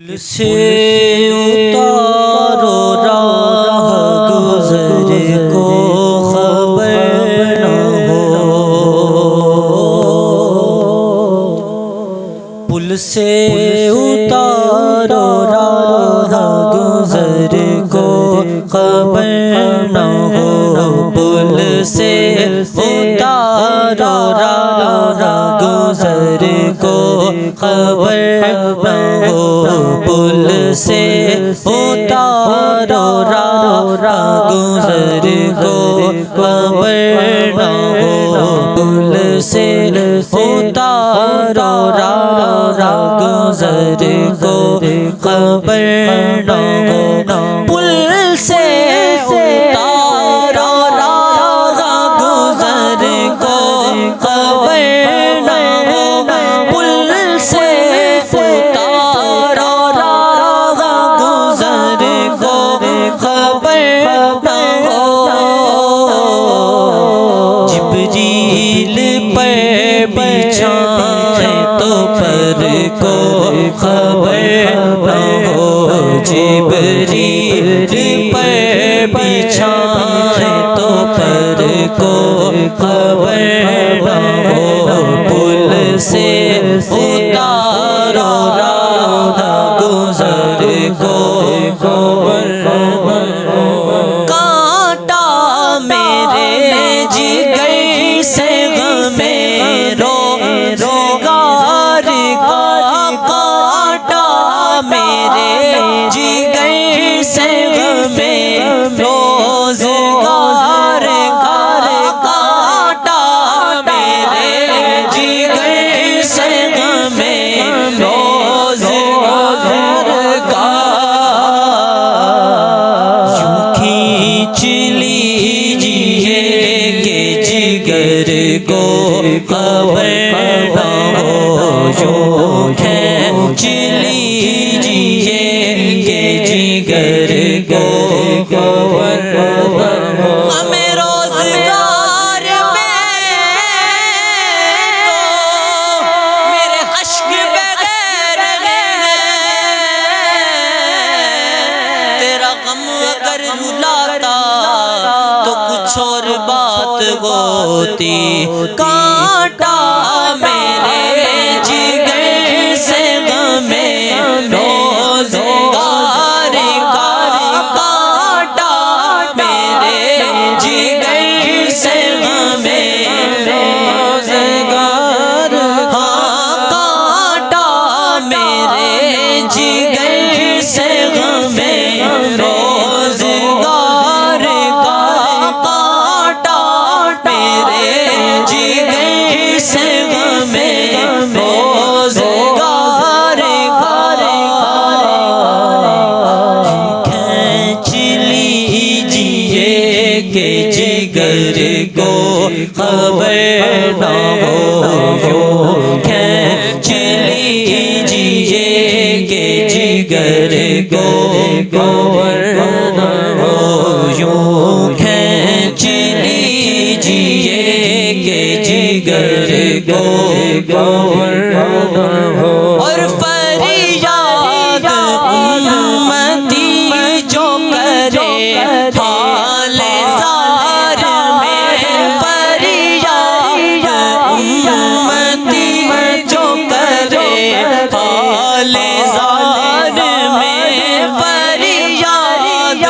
پل سے اتارو راہ گزر کو خبر نہ ہو، پل سے اتارو راہ گزر کو خبر نہ ہو، پل سے اتارو راہ گزر کو خبر نہ ہو، پل سے اتارو راہ گزر کو خبر نہ ہو، پل سے اتارو راہ گزر کو خبر نہ ہو، پل سے اتارو راہ گزر کو خبر نہ ہو، پل سے اتارو راہ گزر کو خبر نہ ہو، جبریل پر بچھائے تو پر کو خبر نہ ہو، جبریل پر بچھائے تو پر کو خبر نہ ہو، پل سے اتارو راہ گزر کو خبر نہ ہو، کانٹا میرے جگر سے غمِ روزگار کا، کانٹا میرے جگر سے غمِ روزگار کا، کانٹا میرے جگر سے غمِ روزگار کا، یوں کھینچ لیجیے کہ جگر کو خبر نہ ہو، یوں کھینچ لیجیے کہ جگر کو خبر نہ ہو، ہمیں روزگار میں تو میرے اشک بغیر ہے، تیرا غم اگر رلاتا تو کچھ اور بات ہوتی، کانٹا میرے جگر سے غمِ روزگار کا، کانٹا میرے جگر سے غمِ روزگار، ہاں کانٹا میرے جگر سے غمِ روزگار کا، کانٹا میرے جگر سے غمِ روزگار کا، کھینچ لیجیے کہ جگر کو خبر نہ ہو، یوں کھینچ لیجیے کہ جگر کو خبر نہ ہو، یوں کھینچ لیجیے کہ جگر کو خبر نہ ہو، اور فریاد امتی جو کرے حال زار میں، فریاد امتی جو کرے حال زار میں، فریاد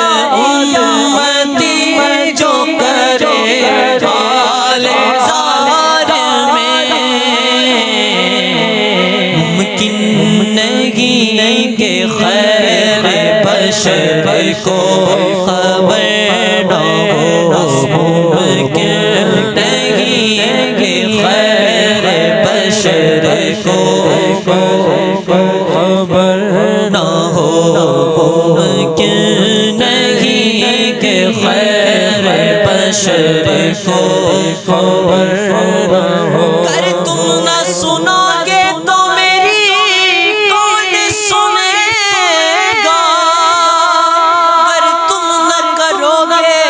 امتی جو کرے حال زار میں، ممکن نہیں کہ خیر بشر کو خبر نہ ہو، ممکن نہیں کہ خیر بشر کو خبر نہ ہو، ممکن نہیں کہ خیر بشر کو خبر نہ ہو، اگر تم نہ سنو گے تو میری کون سنے گا، اگر تم نہ کرو گے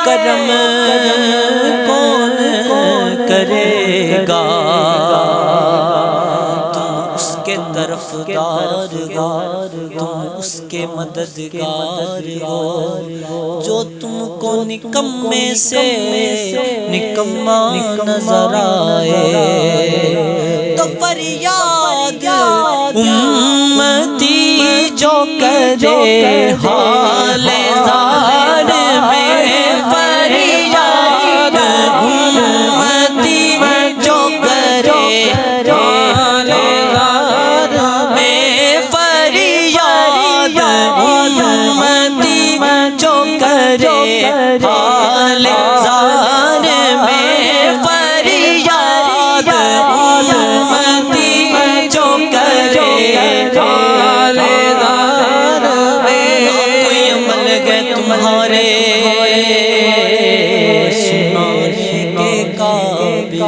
کرم کون کرے گا، تم اس کے طرفدار تم اس کے مددگار ہو جو تم کو نکمے سے نکما نظر آئے، تو فریاد امتی جو کرے حال زار میں، فریاد امتی جو کرے حال زار میں، فریاد امتی جو کرے حال زار میں، فریاد امتی جو کرے حال زار میں۔ کوئی عمل ہے تمہارے سنانے کے قابل،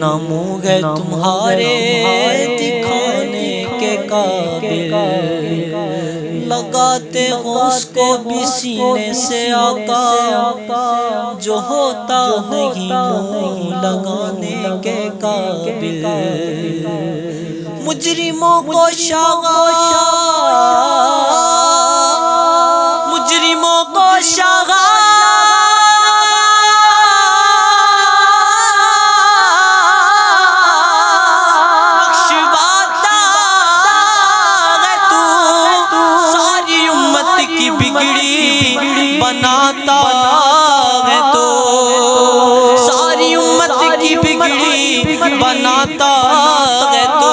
نہ منہ ہے تمہارے دکھانے کے قابل، لگاتے ہو اس کو بھی سینے سے آقا، جو ہوتا نہیں منہ لگانے کے قابل، مجرموں کو مجرموں کو بخشواتا ہے تو، ساری امت کی بگڑی بناتا ہے تو، ساری امت کی بگڑی بناتا ہے تو،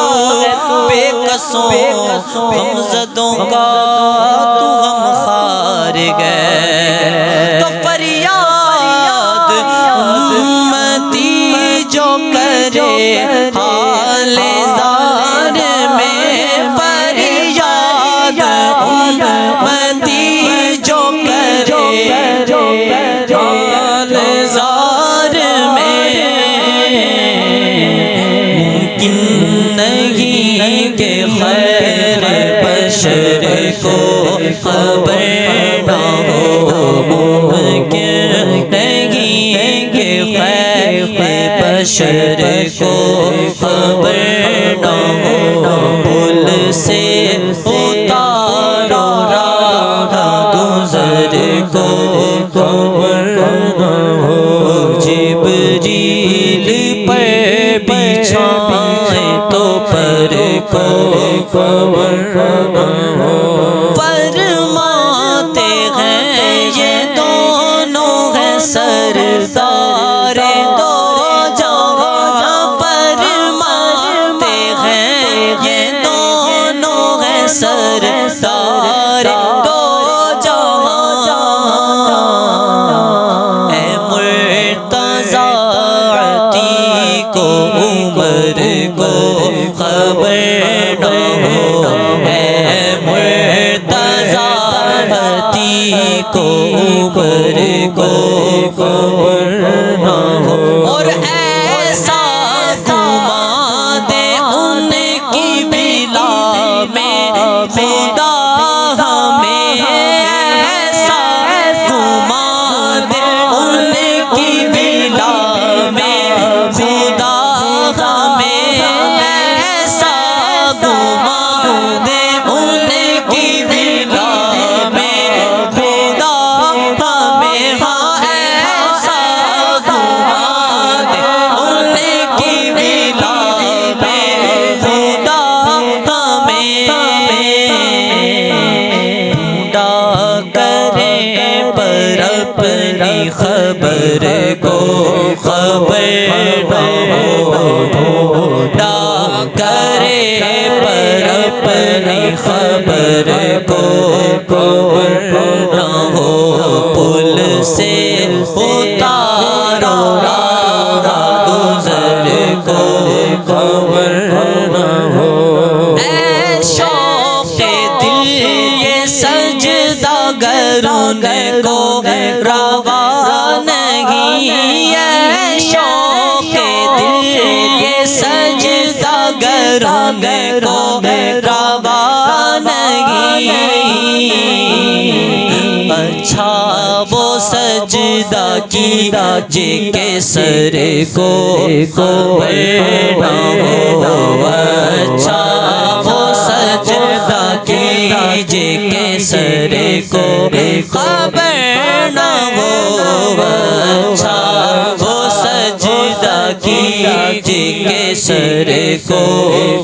بے قصوں غمزدوں کا تو غم خار گئے، تو فریاد امتی جو کرے حال زار میں، فریاد امتی جو کرے حال زار میں، ممکن نہیں کہ خیر بشر کو خبر نہ ہو، ممکن نہیں کہ خیر بشر کو خبر نہ ہو، پل سے اتارو راہ گزر کو خبر نہ ہو، جبریل پر بچھائے تو پر کو خبر نہ ہو، فرماتے ہیں یہ دونوں ہیں سردار دو جہاں، فرماتے ہیں یہ دونوں ہیں سردار دو جہاں، اے مرتضیٰ عتیق کو عمر کو خبر نہ ہو، اے مرتضیٰ عتیق کو عمر کو خبر نہ ہو، اور ایسا گھما دے ان کی بلا میں خدا ہمیں، ایسا گھما دے ان کی بلا میں خدا ہمیں، ایسا گھما دے ان کی بلا میں خدا ہمیں، ہاں ایسا گھما دے ان کی بلا میں خدا ہمیں، ڈھونڈا کریں پر اپنی خبر کو خبر نہ ہو، ڈھونڈا کریں پر اپنی خبر کو خبر نہ ہو، پل سے اتارو راہ گزر کو خبر نہ ہو، اے شوق دل یہ سجدہ گرون کو روا نہیں، اے شوق دل یہ سجدہ گرون کو روا نہیں، اچھا وہ سجدہ کیا جے کے سر کو خبر نہ ہو، اچھا خبر نہ ہو اچھا وہ سجدہ کیجے کہ سر کو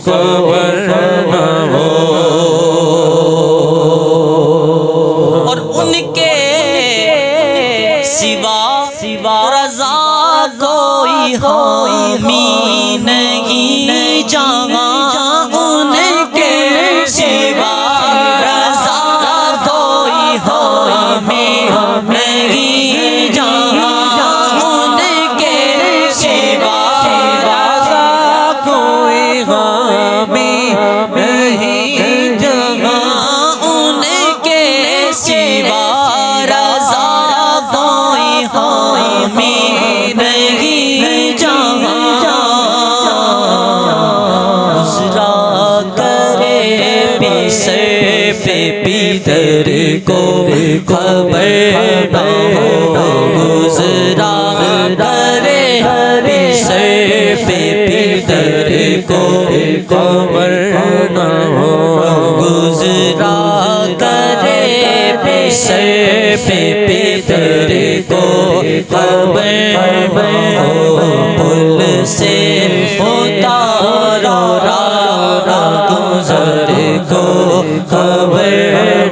خبر نہ ہو اور ان کے سوا رضا کوئی حامی نہیں جہاں ان کے سوا رضا کوئی حامی نہیں جہاں ان کے سوا رضا کوئی حامی نہیں جہاں ان کے سوا رضا کوئی حامی نہیں جہاں گزرا کرے سر پہ پیتر کو خبر نہ ہو گزرا کرے سر پہ پیتر کو خبر نہ ہو گزرا کرے سر پہ پیتر کو خبر نہ ہو پل سے اتارو راہ گزر کو خبر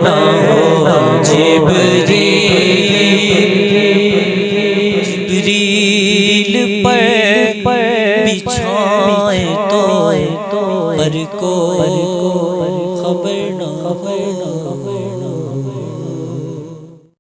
نہ ہو جبریل